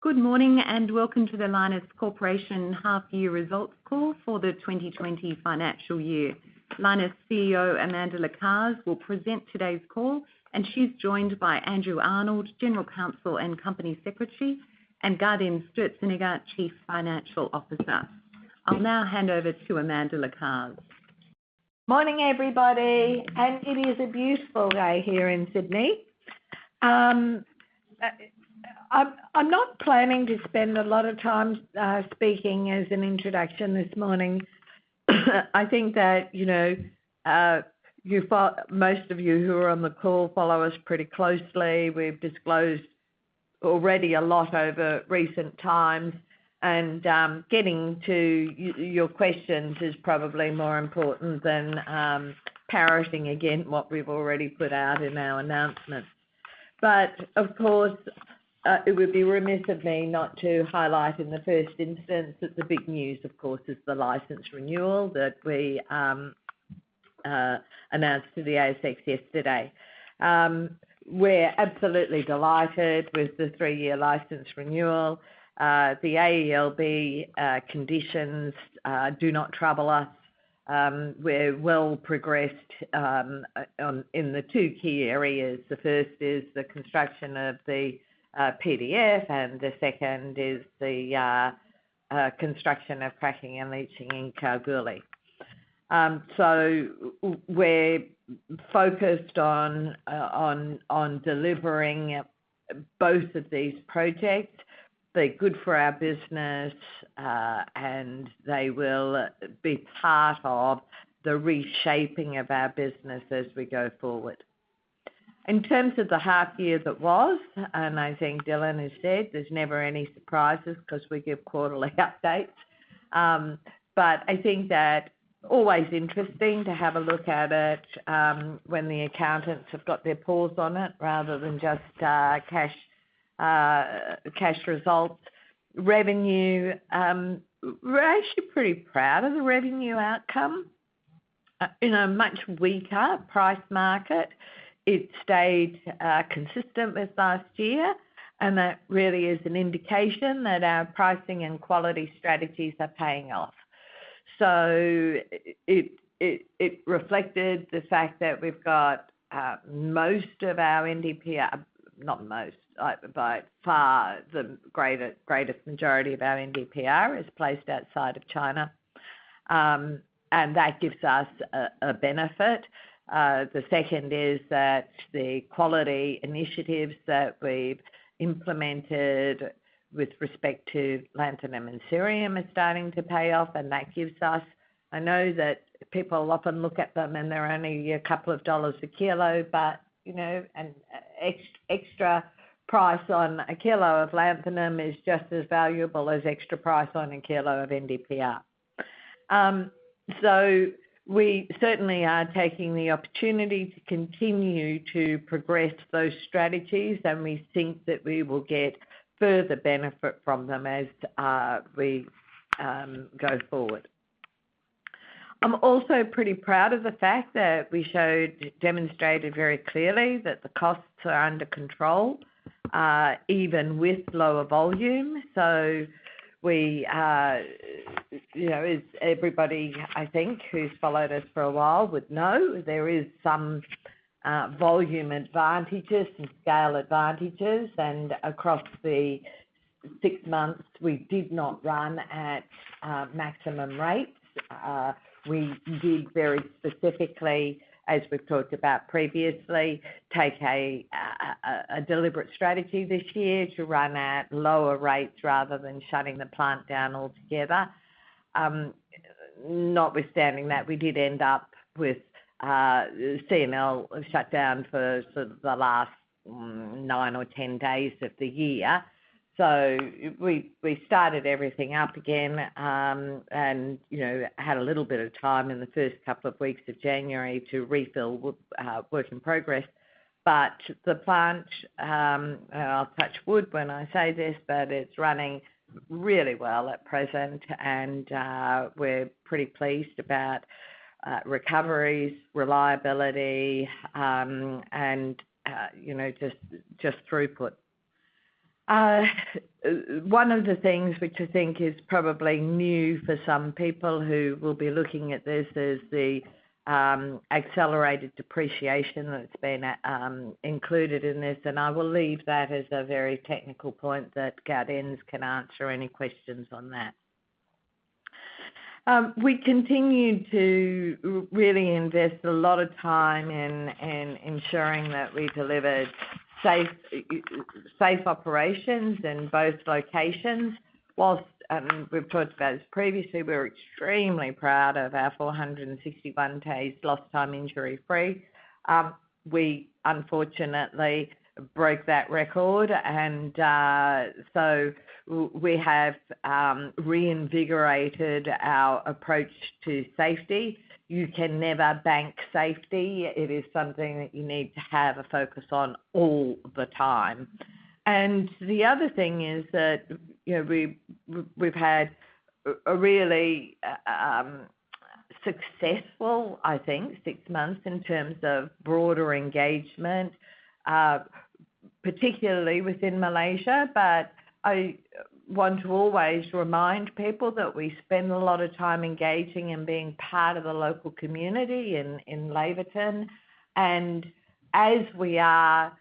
Good morning and welcome to the Lynas Corporation half-year results call for the 2020 financial year. Lynas CEO Amanda Lacaze will present today's call, and she's joined by Andrew Arnold, General Counsel and Company Secretary, and Gardin Sturzenegger, Chief Financial Officer. I'll now hand over to Amanda Lacaze. Morning everybody, and it is a beautiful day here in Sydney. I'm not planning to spend a lot of time speaking as an introduction this morning. I think that, most of you who are on the call follow us pretty closely. We've disclosed already a lot over recent times, and getting to your questions is probably more important than parroting again what we've already put out in our announcements. But of course, it would be remiss of me not to highlight in the first instance that the big news, of course, is the licence renewal that we announced to the ASX yesterday. We're absolutely delighted with the 3-year licence renewal. The AELB conditions do not trouble us. We're well progressed in the two key areas. The first is the construction of the PDF, and the second is the construction of cracking and leaching in Kalgoorlie. So we're focused on delivering both of these projects. They're good for our business, and they will be part of the reshaping of our business as we go forward. In terms of the half year that was, and I think Dylan has said, there's never any surprises because we give quarterly updates. But I think that always interesting to have a look at it when the accountants have got their paws on it rather than just cash results. Revenue, we're actually pretty proud of the revenue outcome. In a much weaker price market, it stayed consistent with last year, and that really is an indication that our pricing and quality strategies are paying off. So it reflected the fact that we've got most of our NdPr, not most, by far the greatest majority of our NdPr is placed outside of China, and that gives us a benefit. The second is that the quality initiatives that we've implemented with respect to lanthanum and cerium are starting to pay off, and that gives us, I know that people often look at them and they're only a couple of dollars a kilo, but, an extra price on a kilo of lanthanum is just as valuable as extra price on a kilo of NdPr. So we certainly are taking the opportunity to continue to progress those strategies, and we think that we will get further benefit from them as we go forward. I'm also pretty proud of the fact that we demonstrated very clearly that the costs are under control, even with lower volume. So we, as everybody, I think, who's followed us for a while would know, there is some volume advantages and scale advantages, and across the 6 months we did not run at maximum rates. We did very specifically, as we've talked about previously, take a deliberate strategy this year to run at lower rates rather than shutting the plant down altogether. Notwithstanding that, we did end up with CNL shut down for sort of the last 9 or 10 days of the year. So we started everything up again, and had a little bit of time in the first couple of weeks of January to refill work in progress. But the plant, I'll touch wood when I say this, but it's running really well at present, and we're pretty pleased about recoveries, reliability, and just throughput. Uh, One of the things which I think is probably new for some people who will be looking at this is the accelerated depreciation that's been included in this, and I will leave that as a very technical point that Gaudenz can answer any questions on that. We continue to really invest a lot of time in ensuring that we delivered safe operations in both locations. Whilst we've talked about this previously, we're extremely proud of our 461 days lost time injury free. We unfortunately broke that record, and so we have reinvigorated our approach to safety. You can never bank safety. It is something that you need to have a focus on all the time. And the other thing is that, you know, we've had a really successful, I think, 6 months in terms of broader engagement, particularly within Malaysia. But I want to always remind people that we spend a lot of time engaging and being part of the local community in Laverton. And as we are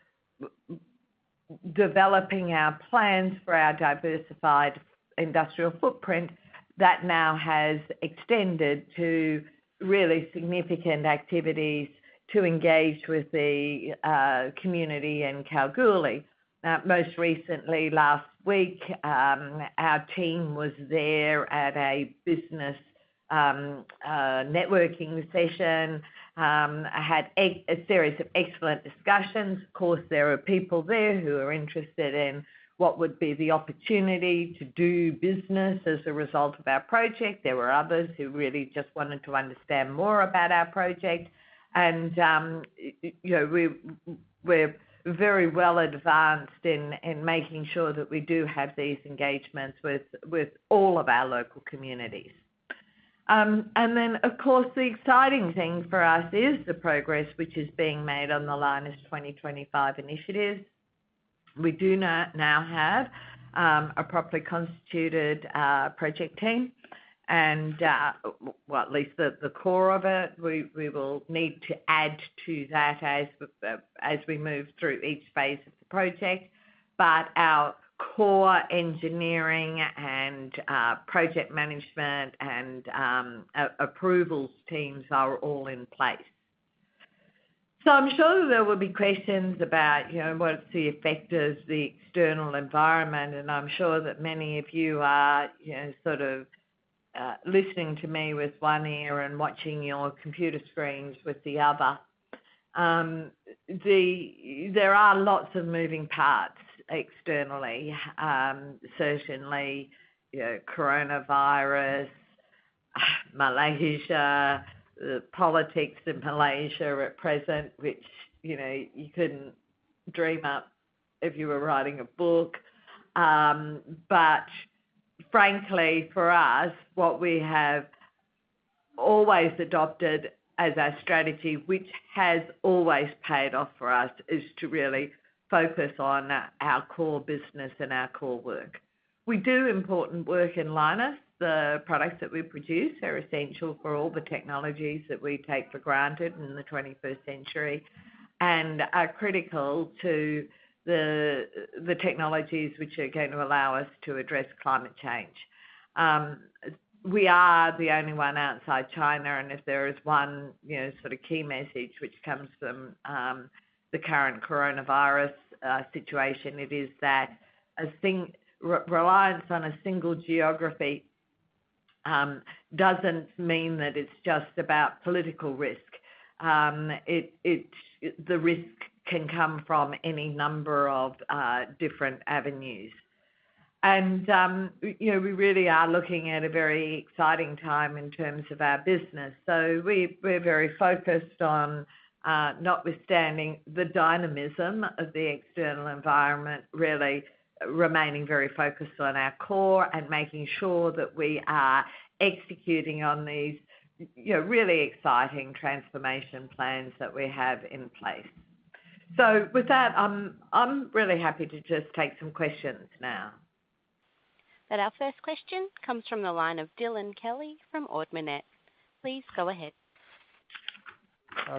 developing our plans for our diversified industrial footprint, that now has extended to really significant activities to engage with the community in Kalgoorlie. Most recently, last week, our team was there at a business networking session. I had a series of excellent discussions. Of course, there are people there who are interested in what would be the opportunity to do business as a result of our project. There were others who really just wanted to understand more about our project. And, you know, we're very well advanced in making sure that we do have these engagements with all of our local communities. And then, of course, the exciting thing for us is the progress which is being made on the Lynas 2025 initiatives. We do now have a properly constituted project team, and well, at least the core of it. We will need to add to that as we move through each phase of the project. But our core engineering and project management and approvals teams are all in place. So I'm sure that there will be questions about, you know, what's the effect of the external environment, and I'm sure that many of you are, you know, sort of listening to me with one ear and watching your computer screens with the other. There are lots of moving parts externally. Certainly, you know, coronavirus, Malaysia, the politics in Malaysia at present, which, you know, you couldn't dream up if you were writing a book. But frankly, for us, what we have always adopted as our strategy, which has always paid off for us, is to really focus on our core business and our core work. We do important work in Lynas. The products that we produce are essential for all the technologies that we take for granted in the 21st century and are critical to the technologies which are going to allow us to address climate change. We are the only one outside China, and if there is one, you know, sort of key message which comes from the current coronavirus situation, it is that reliance on a single geography doesn't mean that it's just about political risk. The risk can come from any number of different avenues. And, you know, we really are looking at a very exciting time in terms of our business. So we're very focused on, notwithstanding the dynamism of the external environment, really remaining very focused on our core and making sure that we are executing on these, you know, really exciting transformation plans that we have in place. So with that, I'm really happy to just take some questions now. But our first question comes from the line of Dylan Kelly from Ord Minnett. Please go ahead.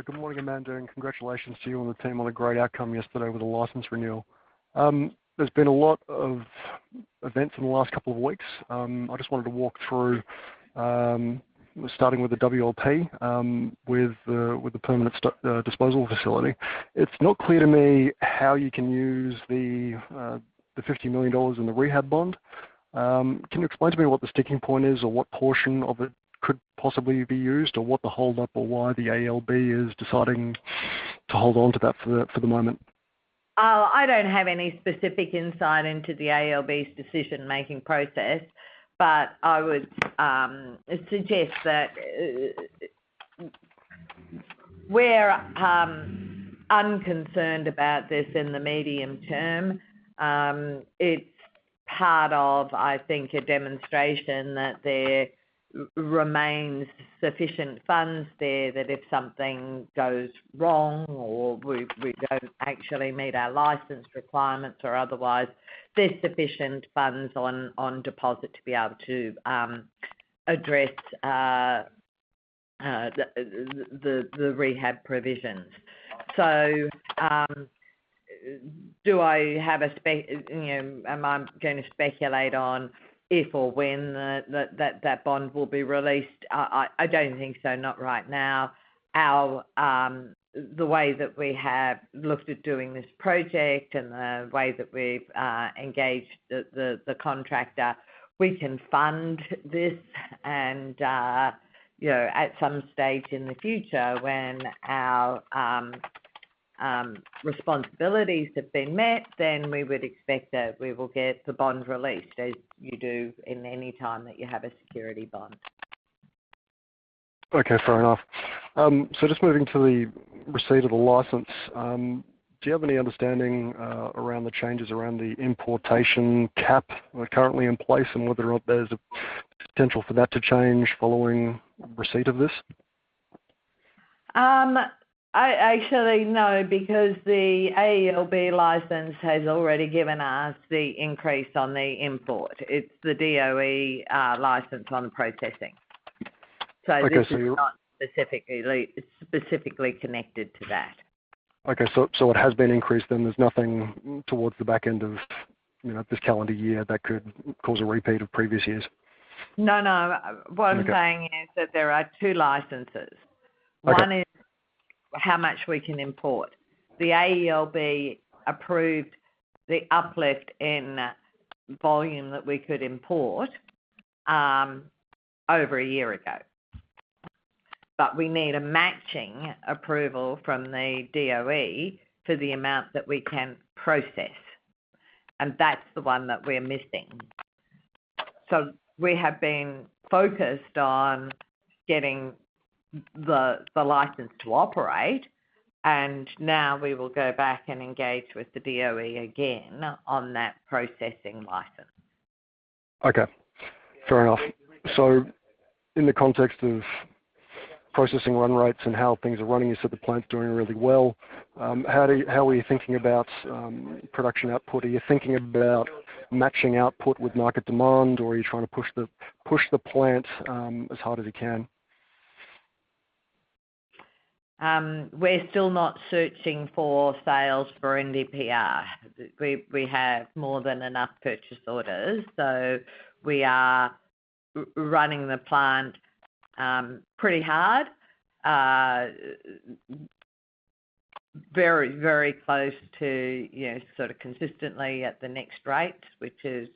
Good morning, Amanda, and congratulations to you and the team on a great outcome yesterday with the license renewal. There's been a lot of events in the last couple of weeks. I just wanted to walk through, starting with the WLP, with the permanent disposal facility. It's not clear to me how you can use the $50 million in the rehab bond. Can you explain to me what the sticking point is, or what portion of it could possibly be used, or what the hold up, or why the ALB is deciding to hold on to that for the moment? I don't have any specific insight into the ALB's decision-making process, but I would suggest that we're unconcerned about this in the medium term. It's part of, I think, a demonstration that there remains sufficient funds there, that if something goes wrong or we don't actually meet our license requirements or otherwise, there's sufficient funds on deposit to be able to address the rehab provisions. So do I have am I going to speculate on if or when that bond will be released? I don't think so, not right now. The way that we have looked at doing this project and the way that we've engaged the contractor, we can fund this, and at some stage in the future when our responsibilities have been met, then we would expect that we will get the bond released, as you do in any time that you have a security bond. Okay, fair enough. So just moving to the receipt of the license, do you have any understanding around the changes around the importation cap currently in place, and whether or not there's a potential for that to change following receipt of this? I actually know, because the AELB license has already given us the increase on the import. It's the DOE license on processing. So okay, this is not specifically connected to that. Okay, so it has been increased, then there's nothing towards the back end of this calendar year that could cause a repeat of previous years? No. What I'm saying is that there are two licenses. One is how much we can import. The AELB approved the uplift in volume that we could import over a year ago. But we need a matching approval from the DOE for the amount that we can process. And that's the one that we're missing. So we have been focused on getting the license to operate, and now we will go back and engage with the DOE again on that processing license. Okay, fair enough. So in the context of processing run rates and how things are running, you said the plant's doing really well. How are you thinking about production output? Are you thinking about matching output with market demand, or are you trying to push the plant as hard as you can? We're still not searching for sales for NdPr. We have more than enough purchase orders, so we are running the plant pretty hard, very, very close to sort of consistently at the next rate, which is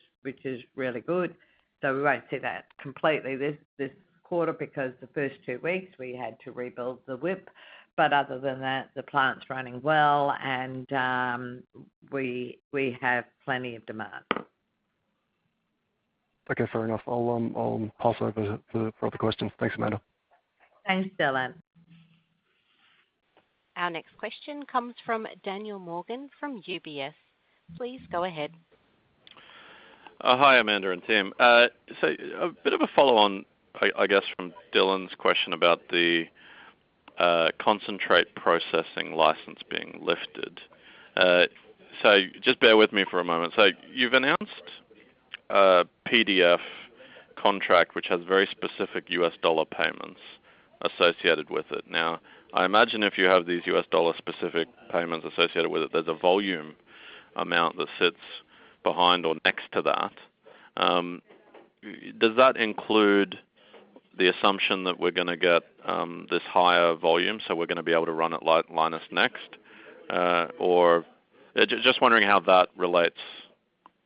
really good. So we won't see that completely this quarter, because the first 2 weeks we had to rebuild the WIP. But other than that, the plant's running well, and we have plenty of demand. Okay, fair enough. I'll pass over for other questions. Thanks, Amanda. Thanks, Dylan. Our next question comes from Daniel Morgan from UBS. Please go ahead. Hi, Amanda and Tim. So a bit of a follow-on, I guess, from Dylan's question about the concentrate processing license being lifted. So just bear with me for a moment. So you've announced a PDF contract which has very specific US dollar payments associated with it. Now, I imagine if you have these US dollar specific payments associated with it, there's a volume amount that sits behind or next to that. Does that include the assumption that we're going to get this higher volume, so we're going to be able to run at Lynas next? Or just wondering how that relates,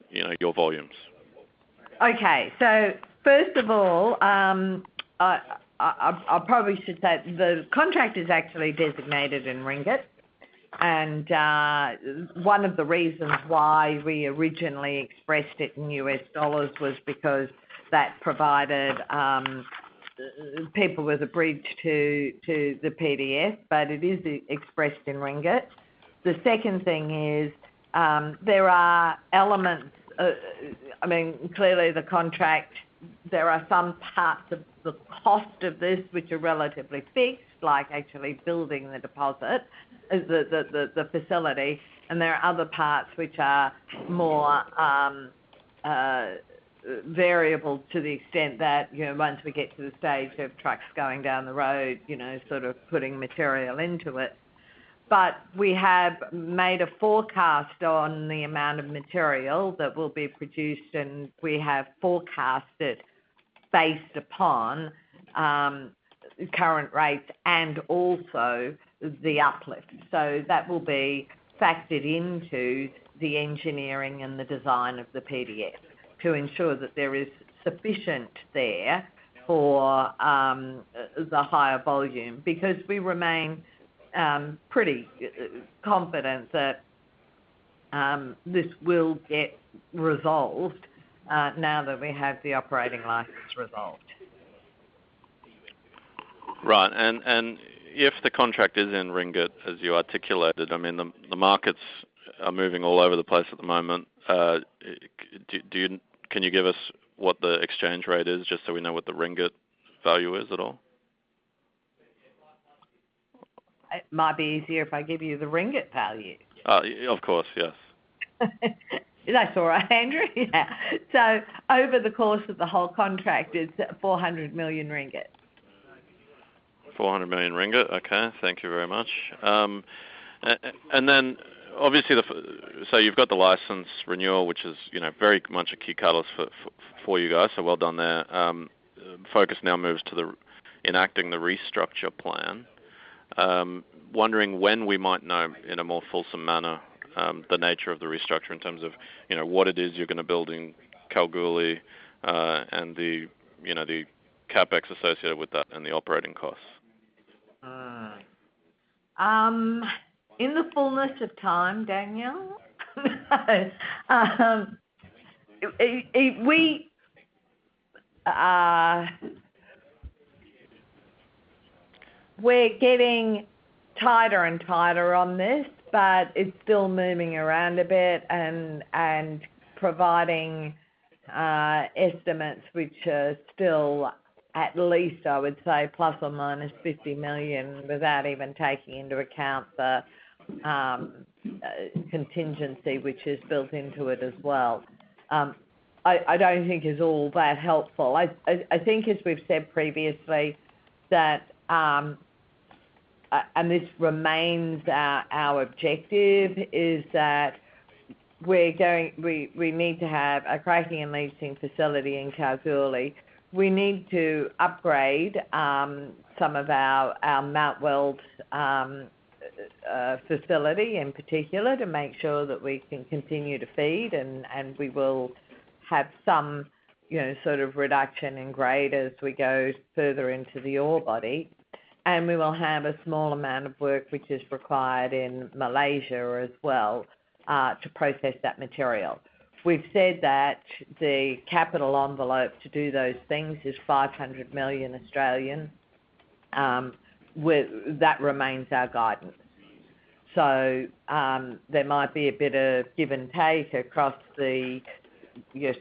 your volumes. Okay, so first of all, I probably should say the contract is actually designated in ringgit, and one of the reasons why we originally expressed it in US dollars was because that provided people with a bridge to the PDF, but it is expressed in ringgit. The second thing is there are elements, clearly the contract, there are some parts of the cost of this which are relatively fixed, like actually building the deposit, the facility, and there are other parts which are more variable to the extent that, once we get to the stage of trucks going down the road, sort of putting material into it. But we have made a forecast on the amount of material that will be produced, and we have forecasted based upon current rates and also the uplift. So that will be factored into the engineering and the design of the PDF to ensure that there is sufficient there for the higher volume, because we remain pretty confident that this will get resolved now that we have the operating license resolved. Right, and if the contract is in ringgit, as you articulated, the markets are moving all over the place at the moment. Can you give us what the exchange rate is, just so we know what the ringgit value is at all? It might be easier if I give you the ringgit value. Of course, yes. That's all right, Andrew. Yeah. So over the course of the whole contract, it's 400 million ringgit. 400 million ringgit. Okay, thank you very much. And then obviously, so you've got the license renewal, which is very much a key catalyst for you guys. So well done there. Focus now moves to enacting the restructure plan. Wondering when we might know in a more fulsome manner the nature of the restructure in terms of what it is you're going to build in Kalgoorlie and the capex associated with that and the operating costs. In the fullness of time, Daniel, we're getting tighter and tighter on this, but it's still moving around a bit and providing estimates which are still at least, I would say, plus or minus 50 million, without even taking into account the contingency which is built into it as well. I don't think is all that helpful. I think, as we've said previously, that and this remains our objective, is that we need to have a cracking and leaching facility in Kalgoorlie. We need to upgrade some of our Mount Weld facility in particular to make sure that we can continue to feed, and we will have some sort of reduction in grade as we go further into the ore body. And we will have a small amount of work which is required in Malaysia as well to process that material. We've said that the capital envelope to do those things is 500 million Australian. That remains our guidance. So there might be a bit of give and take across the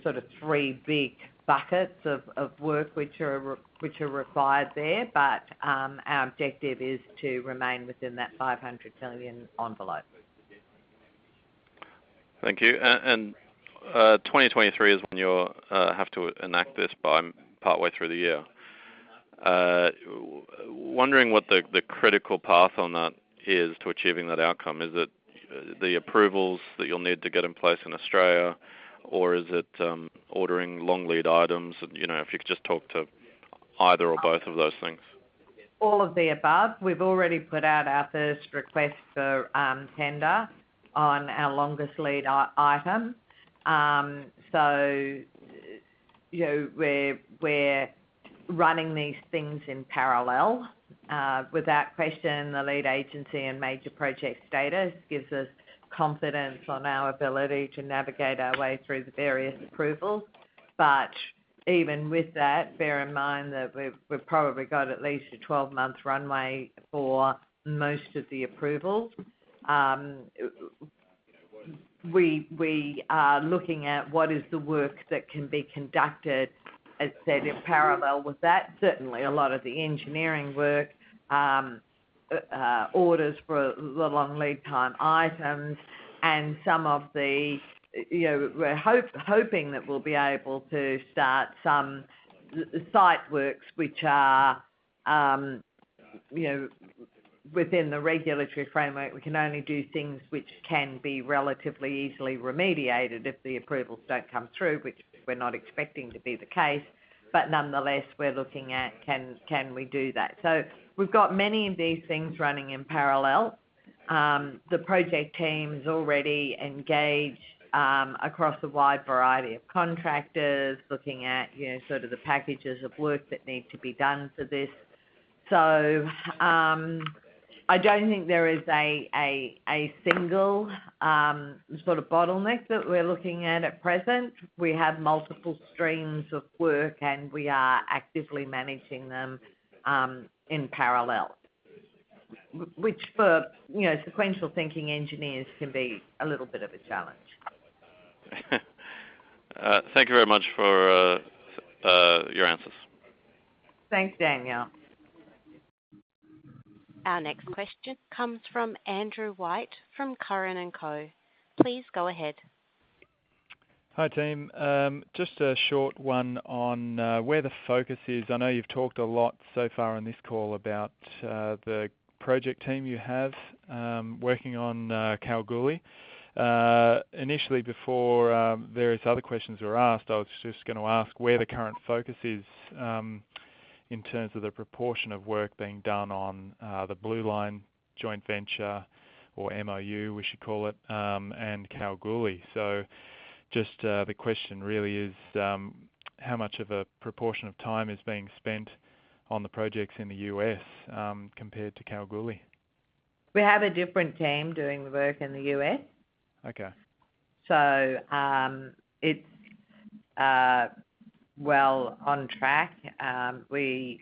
sort of three big buckets of work which are required there, but our objective is to remain within that 500 million envelope. Thank you. And 2023 is when you'll have to enact this by partway through the year. Wondering what the critical path on that is to achieving that outcome. Is it the approvals that you'll need to get in place in Australia, or is it ordering long lead items? And, if you could just talk to either or both of those things. All of the above. We've already put out our first request for tender on our longest lead item. So, we're running these things in parallel. Without question, the lead agency and major project status gives us confidence on our ability to navigate our way through the various approvals. But even with that, bear in mind that we've probably got at least a 12-month runway for most of the approvals. We are looking at what is the work that can be conducted, as said, in parallel with that. Certainly a lot of the engineering work, orders for the long lead time items, and some of the, we're hoping that we'll be able to start some site works which are, within the regulatory framework. We can only do things which can be relatively easily remediated if the approvals don't come through, which we're not expecting to be the case. But nonetheless, we're looking at can we do that. So we've got many of these things running in parallel. The project team's already engaged across a wide variety of contractors, looking at sort of the packages of work that need to be done for this. So I don't think there is a single sort of bottleneck that we're looking at present. We have multiple streams of work, and we are actively managing them in parallel, which for sequential thinking engineers can be a little bit of a challenge. Thank you very much for your answers. Thanks, Daniel. Our next question comes from Andrew White from Curran & Co. Please go ahead. Hi, team. Just a short one on where the focus is. I know you've talked a lot so far on this call about the project team you have working on Kalgoorlie. Initially, before various other questions were asked, I was just going to ask where the current focus is in terms of the proportion of work being done on the Blue Line joint venture, or MOU we should call it, and Kalgoorlie. So just the question really is how much of a proportion of time is being spent on the projects in the US compared to Kalgoorlie? We have a different team doing the work in the US. Okay. So it's well on track. We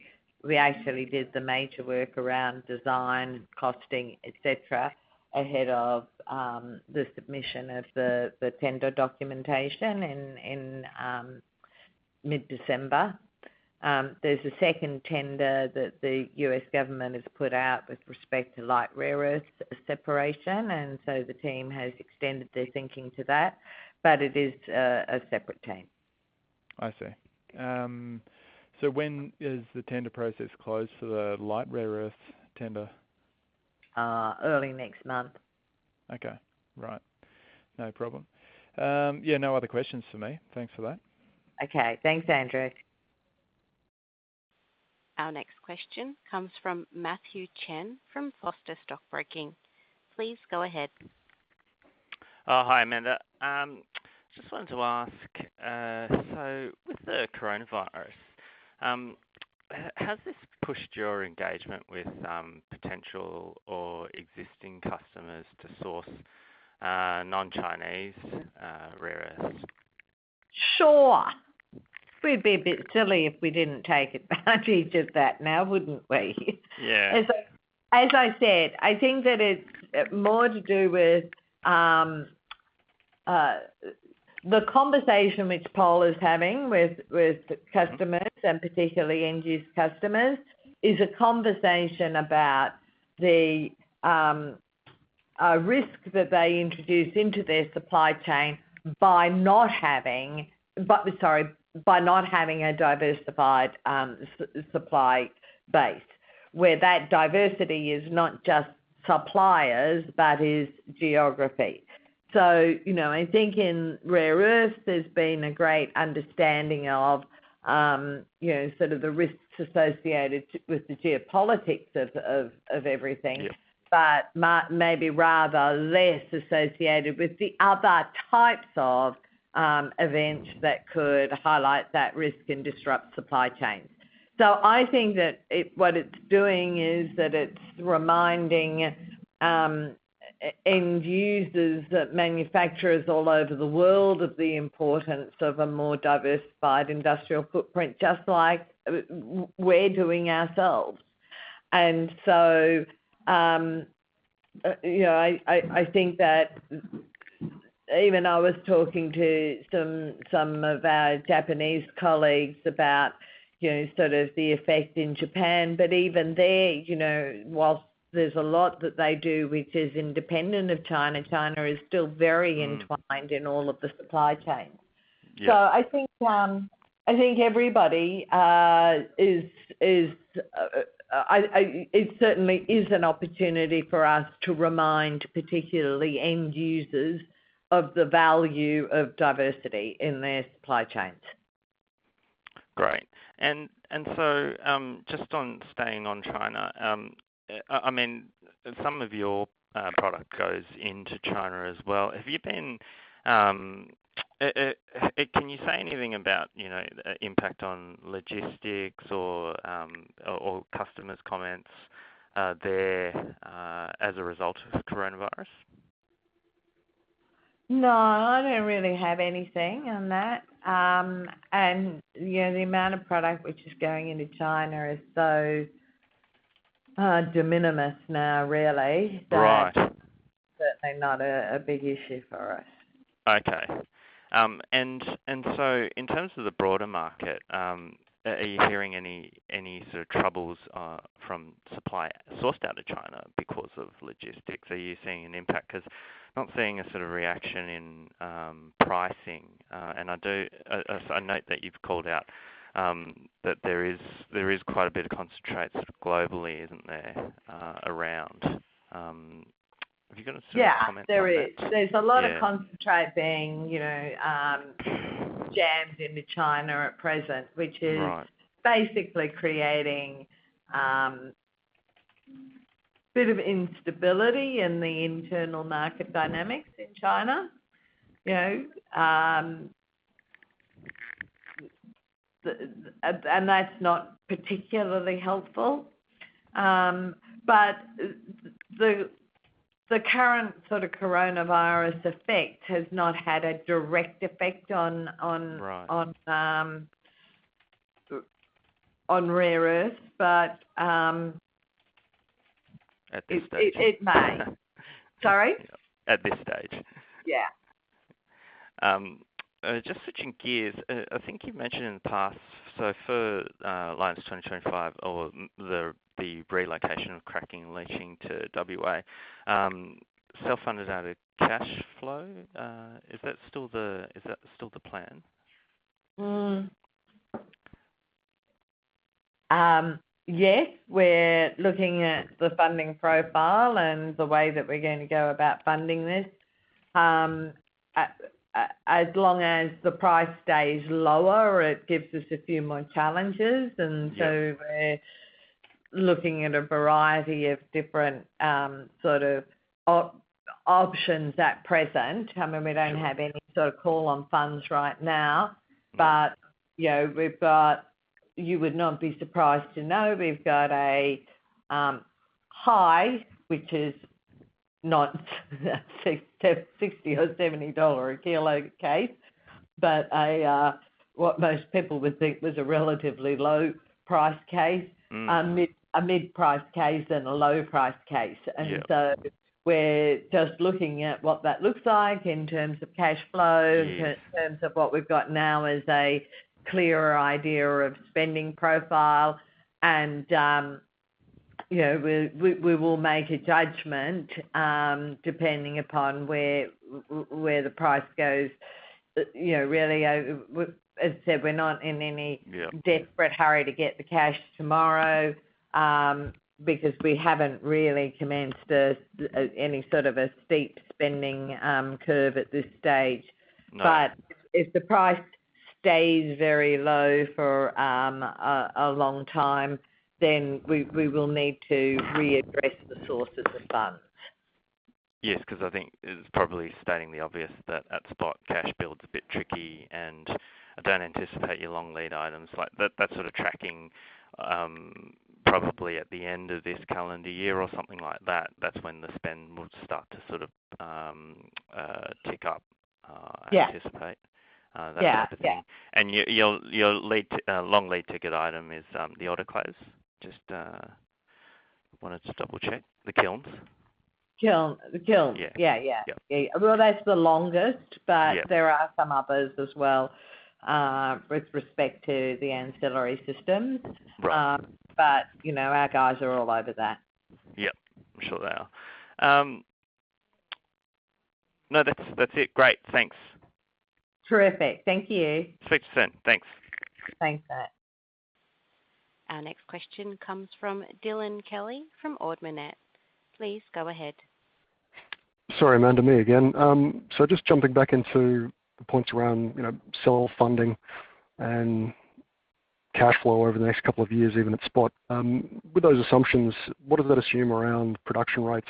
actually did the major work around design, costing, etc., ahead of the submission of the tender documentation in mid-December. There's a second tender that the US government has put out with respect to light rare earth separation, and so the team has extended their thinking to that, but it is a separate team. I see. So when is the tender process closed for the light rare earth tender? Early next month. Okay, right. No problem. No other questions for me. Thanks for that. Okay, thanks, Andrew. Our next question comes from Matthew Chen from Foster Stockbroking. Please go ahead. Hi, Amanda. Just wanted to ask, so with the coronavirus, has this pushed your engagement with potential or existing customers to source non-Chinese rare earths? Sure. We'd be a bit silly if we didn't take advantage of that now, wouldn't we? Yeah. As I said, I think that it's more to do with the conversation which Paul is having with customers and particularly end-use customers is a conversation about the risk that they introduce into their supply chain by not having a diversified supply base, where that diversity is not just suppliers but is geography. So, I think in rare earths there's been a great understanding of, sort of the risks associated with the geopolitics of everything, yep. but maybe rather less associated with the other types of events that could highlight that risk and disrupt supply chains. So I think that what it's doing is that it's reminding end users, manufacturers all over the world of the importance of a more diversified industrial footprint, just like we're doing ourselves. And so, I think that even I was talking to some of our Japanese colleagues about, sort of the effect in Japan, but even there, whilst there's a lot that they do which is independent of China, China is still very entwined in all of the supply chains. Yep. So I think everybody it certainly is an opportunity for us to remind particularly end users of the value of diversity in their supply chains. Great. And so just on staying on China, I mean, some of your product goes into China as well. Have you been, can you say anything about, impact on logistics or customers' comments there as a result of coronavirus? No, I don't really have anything on that. And, the amount of product which is going into China is so de minimis now, really. Right. Certainly not a big issue for us. Okay. And so in terms of the broader market, are you hearing any sort of troubles from supply sourced out of China because of logistics? Are you seeing an impact? Because not seeing a sort of reaction in pricing, and I note that you've called out that there is quite a bit of concentrate sort of globally, isn't there, around? Have you got a sort of comment on that? Yeah, there is. There's a lot of concentrate being, jammed into China at present, which is basically creating bit of instability in the internal market dynamics in China. And that's not particularly helpful. But the current sort of coronavirus effect has not had a direct effect on rare earths, but at this stage. It may. Sorry? At this stage. Yeah. Just switching gears, I think you've mentioned in the past, so for Lynas 2025, or the relocation of cracking and leaching to WA, self-funded out of cash flow, is that still the plan? Yes, we're looking at the funding profile and the way that we're going to go about funding this. As long as the price stays lower, it gives us a few more challenges, and so we're looking at a variety of different sort of options at present. I mean, we don't have any sort of call on funds right now, but we've got. You would not be surprised to know we've got a high, which is not $60 or $70 a kilo case, but what most people would think was a relatively low price case, a mid price case and a low price case. And so we're just looking at what that looks like in terms of cash flow, Yes. in terms of what we've got now as a clearer idea of spending profile, and we will make a judgment depending upon where the price goes. Really, as I said, we're not in any desperate hurry to get the cash tomorrow, because we haven't really commenced any sort of a steep spending curve at this stage. No. But if the price stays very low for a long time, then we will need to readdress the sources of funds. Yes, because I think it's probably stating the obvious that at spot cash build's a bit tricky, and I don't anticipate your long lead items like that. That sort of tracking probably at the end of this calendar year or something like that. That's when the spend will start to sort of tick up. I anticipate. That type of thing. And your long lead ticket item is the autoclaves. Just wanted to double check the kilns. The kiln. Yeah. Well, that's the longest, but there are some others as well with respect to the ancillary systems. Right. But our guys are all over that. Yep, I'm sure they are. No, that's it. Great, thanks. Terrific. Thank you. Speak to you soon. Thanks. Thanks, Matt. Our next question comes from Dylan Kelly from Ord Minnett. Please go ahead. Sorry, Amanda, me again. So just jumping back into the points around, self-funding and cash flow over the next couple of years, even at spot. With those assumptions, what does that assume around production rates,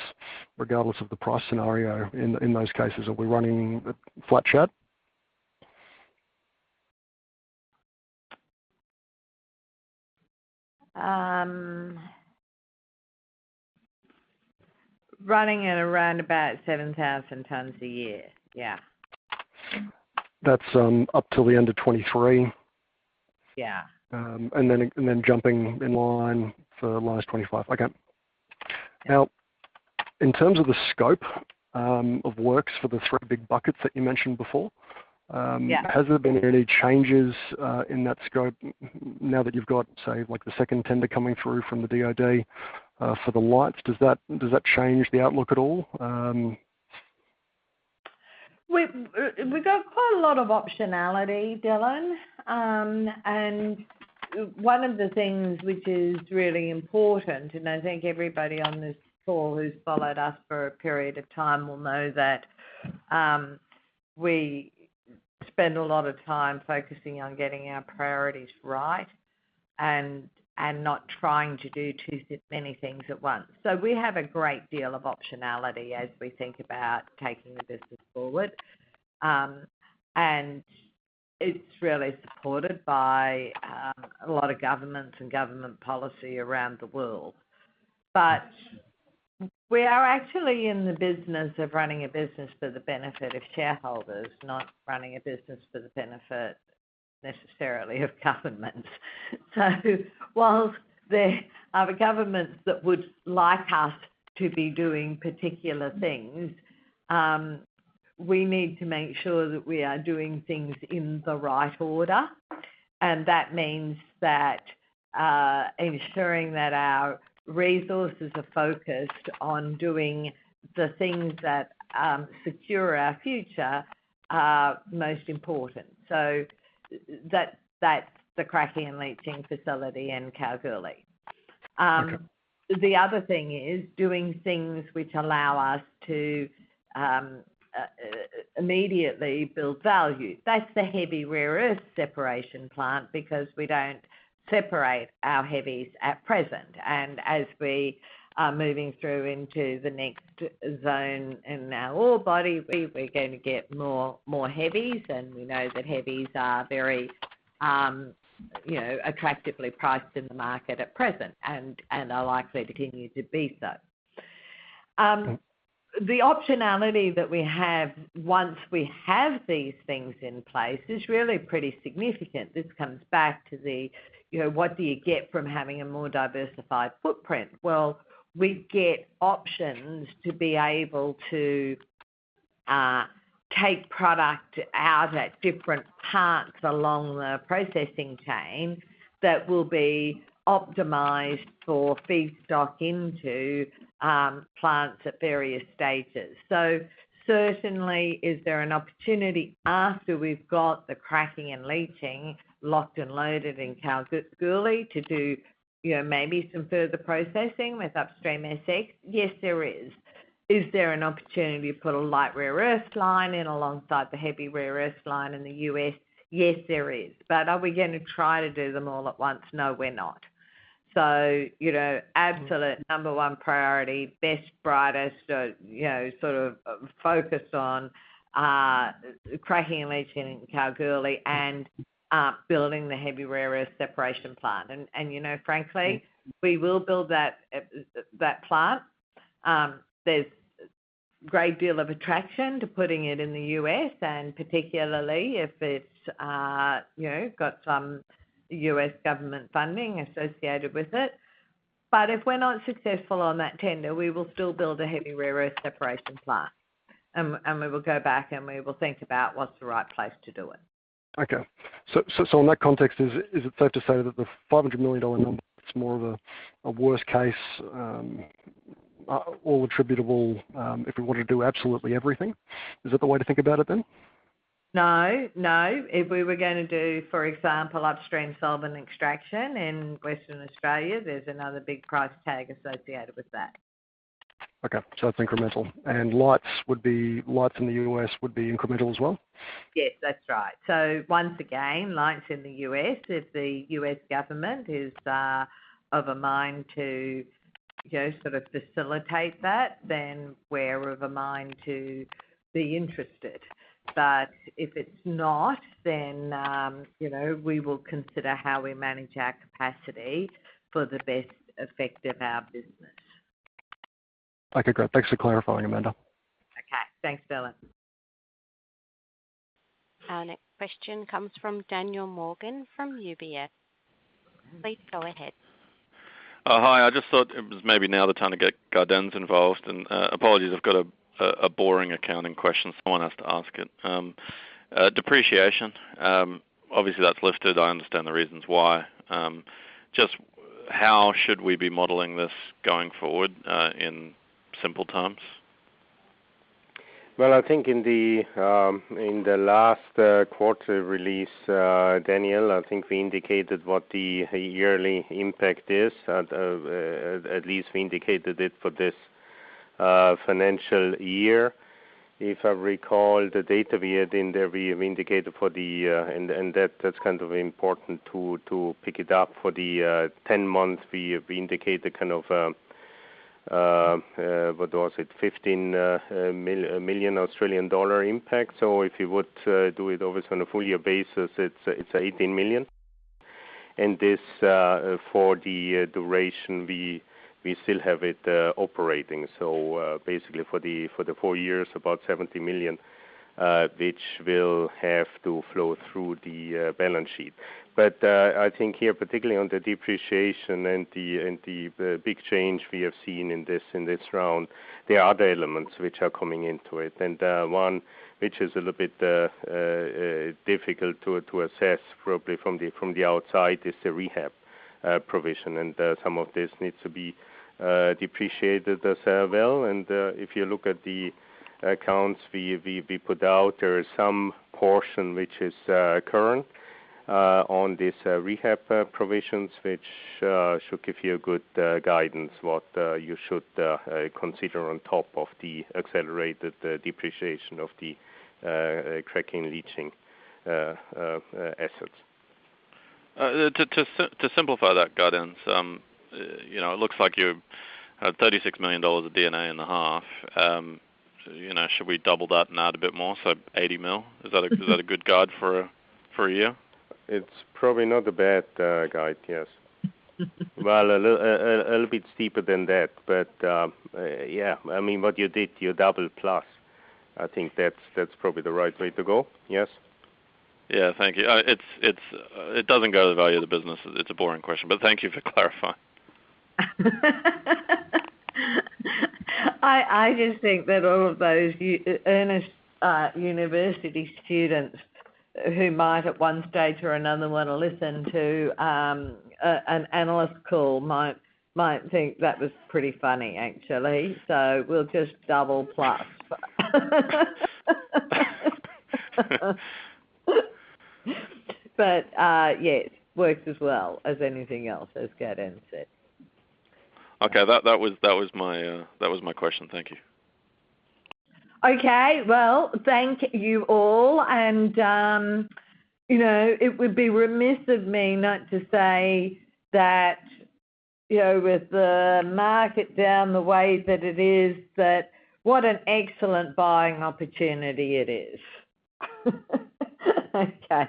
regardless of the price scenario in those cases? Are we running a flat chat? Running at around about 7,000 tonnes a year. Yeah. That's up till the end of 23. Yeah. And then jumping in line for Lynas 25. Okay. Now, in terms of the scope of works for the three big buckets that you mentioned before, has there been any changes in that scope now that you've got, say, like the second tender coming through from the DoD for the lights? Does that change the outlook at all? We've got quite a lot of optionality, Dylan, and one of the things which is really important, and I think everybody on this call who's followed us for a period of time will know that we spend a lot of time focusing on getting our priorities right and not trying to do too many things at once. So we have a great deal of optionality as we think about taking the business forward. And it's really supported by a lot of governments and government policy around the world. But we are actually in the business of running a business for the benefit of shareholders, not running a business for the benefit necessarily of governments. So whilst there are governments that would like us to be doing particular things, we need to make sure that we are doing things in the right order. And that means that ensuring that our resources are focused on doing the things that secure our future are most important. So that's the cracking and leaching facility in Kalgoorlie. The other thing is doing things which allow us to immediately build value. That's the heavy rare earth separation plant, because we don't separate our heavies at present. And as we are moving through into the next zone in our ore body, we're going to get more heavies, and we know that heavies are very attractively priced in the market at present, and are likely to continue to be so. The optionality that we have once we have these things in place is really pretty significant. This comes back to the, what do you get from having a more diversified footprint? Well, we get options to be able to take product out at different parts along the processing chain that will be optimized for feedstock into plants at various stages. So certainly, is there an opportunity after we've got the cracking and leaching locked and loaded in Kalgoorlie to do, maybe some further processing with upstream SX? Yes, there is. Is there an opportunity to put a light rare earth line in alongside the heavy rare earth line in the US? Yes, there is. But are we going to try to do them all at once? No, we're not. So, absolute number one priority, best, brightest, sort of focused on cracking and leaching in Kalgoorlie and building the heavy rare earth separation plant. And frankly, we will build that plant. There's a great deal of attraction to putting it in the US, and particularly if it's, got some US government funding associated with it. But if we're not successful on that tender, we will still build a heavy rare earth separation plant. And we will go back and we will think about what's the right place to do it. Okay. So in that context, is it safe to say that the $500 million number is more of a worst case, all attributable if we want to do absolutely everything? Is that the way to think about it then? No. If we were going to do, for example, upstream solvent extraction in Western Australia, there's another big price tag associated with that. Okay, so that's incremental. And lights in the US would be incremental as well? Yes, that's right. So once again, lights in the US, if the US government is of a mind to sort of facilitate that, then we're of a mind to be interested. But if it's not, then, we will consider how we manage our capacity for the best effect of our business. Okay, great. Thanks for clarifying, Amanda. Okay, thanks, Dylan. Our next question comes from Daniel Morgan from UBS. Please go ahead. Hi, I just thought it was maybe now the time to get Gardens involved, and apologies, I've got a boring accounting question. Someone has to ask it. Depreciation, obviously that's lifted. I understand the reasons why. Just how should we be modelling this going forward in simple terms? Well, I think in the last quarter release, Daniel, I think we indicated what the yearly impact is. At least we indicated it for this financial year. If I recall the data we had in there, we have indicated for the and that's kind of important to pick it up for the 10 months. We indicated kind of what was it, 15 million Australian dollar impact. So if you would do it obviously on a full year basis, it's 18 million. And this for the duration we still have it operating. So basically for the 4 years, about 70 million, which will have to flow through the balance sheet. But I think here, particularly on the depreciation and the big change we have seen in this round, there are other elements which are coming into it. And one which is a little bit difficult to assess probably from the outside is the rehab provision, and some of this needs to be depreciated as well. And if you look at the accounts we put out, there is some portion which is current on these rehab provisions, which should give you a good guidance what you should consider on top of the accelerated depreciation of the cracking leaching assets. To simplify that, Gardens, it looks like you had $36 million of DNA in the half. Should we double that and add a bit more, so 80 mil? Is that a good guide for a year? It's probably not a bad guide, yes. Well, a little bit steeper than that, but yeah. I mean, what you did, you double plus. I think that's probably the right way to go. Yes. Yeah, thank you. It doesn't go to the value of the business. It's a boring question, but thank you for clarifying. I just think that all of those earnest university students who might at one stage or another want to listen to an analyst call might think that was pretty funny, actually. So we'll just double plus. But yes, works as well as anything else, as Gaudenz said. Okay, that was my question. Thank you. Okay, well, thank you all, and it would be remiss of me not to say that, with the market down the way that it is, that what an excellent buying opportunity it is. Okay,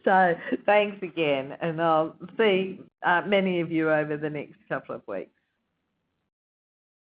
so thanks again, and I'll see many of you over the next couple of weeks.